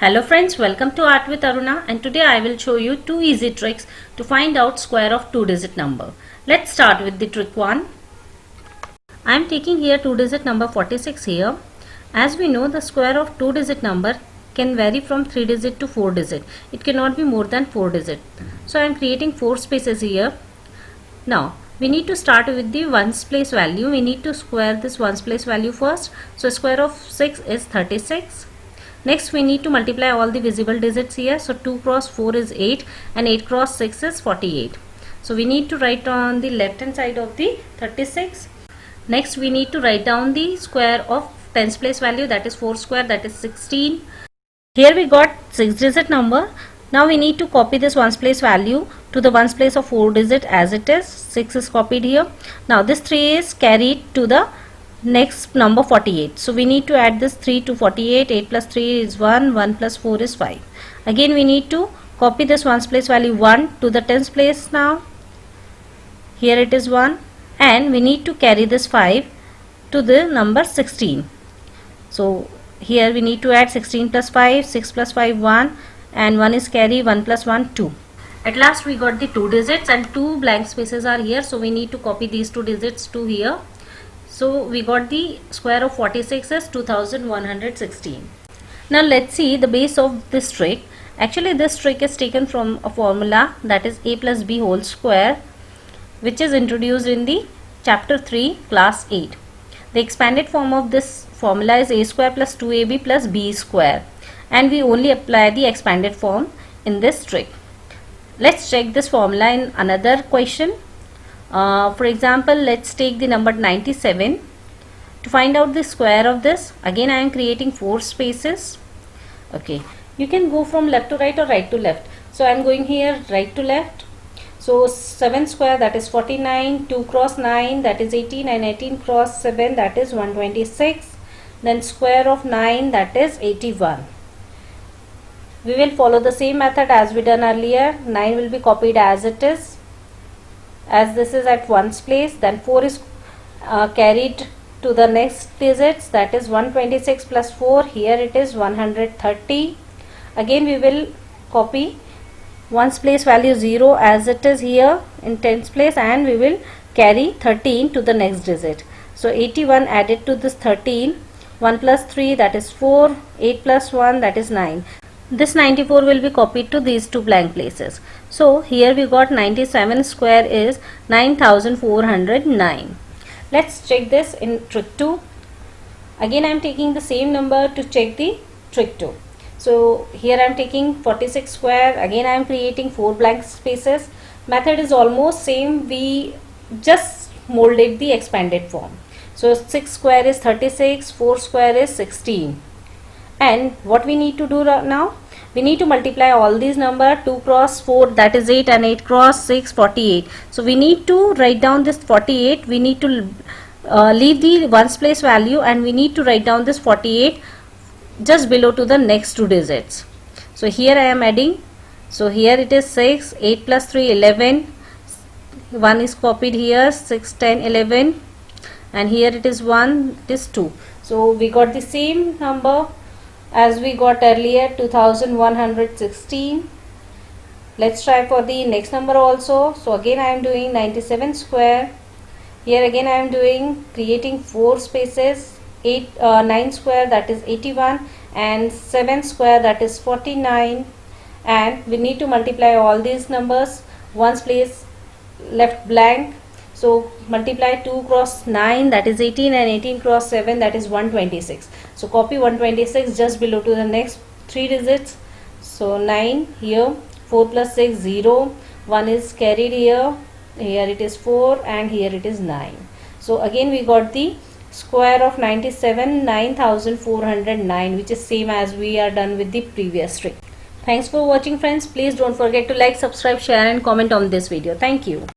Hello friends, welcome to Art with Aruna, and today I will show you two easy tricks to find out square of two-digit number. Let's start with the trick 1. I am taking here two-digit number 46 here. As we know, the square of two-digit number can vary from 3-digit to 4-digit. It cannot be more than 4-digit. So I am creating 4 spaces here. Now we need to start with the ones place value. We need to square this ones place value first. So square of 6 is 36. Next we need to multiply all the visible digits here. So 2 cross 4 is 8 and 8 cross 6 is 48. So we need to write on the left hand side of the 36. Next we need to write down the square of tens place value, that is 4 square, that is 16. Here we got 6 digit number. Now we need to copy this ones place value to the ones place of 4 digit as it is. 6 is copied here. Now this 3 is carried to the next number 48. So we need to add this 3 to 48. 8 plus 3 is 1. 1 plus 4 is 5. Again we need to copy this ones place value 1 to the tens place now. Here it is 1. And we need to carry this 5 to the number 16. So here we need to add 16 plus 5. 6 plus 5 1. And 1 is carry. 1 plus 1 2. At last we got the 2 digits and 2 blank spaces are here. So we need to copy these 2 digits to here. So we got the square of 46 as 2116. Now let's see the base of this trick. Actually this trick is taken from a formula, that is a plus b whole square, which is introduced in the chapter 3 class 8. The expanded form of this formula is a square plus 2ab plus b square, and we only apply the expanded form in this trick. Let's check this formula in another question. For example, let's take the number 97. To find out the square of this, again I am creating 4 spaces. Okay, you can go from left to right or right to left. So I am going here right to left. So 7 square, that is 49. 2 cross 9, that is 18, and 18 cross 7, that is 126. Then square of 9, that is 81. We will follow the same method as we done earlier. 9 will be copied as it is, as this is at ones place. Then 4 is carried to the next digits, that is 126 plus 4. Here it is 130. Again we will copy ones place value 0 as it is here in tens place, and we will carry 13 to the next digit. So 81 added to this 13. 1 plus 3, that is 4. 8 plus 1, that is 9. This 94 will be copied to these two blank places. So here we got 97 square is 9409. Let's check this in trick 2. Again I am taking the same number to check the trick 2. So here I am taking 46 square. Again I am creating 4 blank spaces. Method is almost same. We just molded the expanded form. So 6 square is 36. 4 square is 16. And what we need to do now? We need to multiply all these numbers. 2 cross 4, that is 8, and 8 cross 6, 48. So we need to write down this 48. We need to leave the ones place value, and we need to write down this 48 just below to the next 2 digits. So here I am adding. So here it is 6, 8 plus 3, 11. 1 is copied here, 6, 10, 11. And here it is 1, it is 2. So we got the same number as we got earlier, 2116. Let's try for the next number also. So again I am doing 97 square. Here again I am doing creating 4 spaces. 9 square, that is 81, and 7 square, that is 49. And we need to multiply all these numbers. Ones place left blank. So multiply 2 cross 9, that is 18, and 18 cross 7, that is 126. So copy 126 just below to the next 3 digits. So 9 here, 4 plus 6 0, 1 is carried here, here it is 4, and here it is 9. So again we got the square of 97, 9409, which is same as we are done with the previous trick. Thanks for watching friends. Please don't forget to like, subscribe, share and comment on this video. Thank you.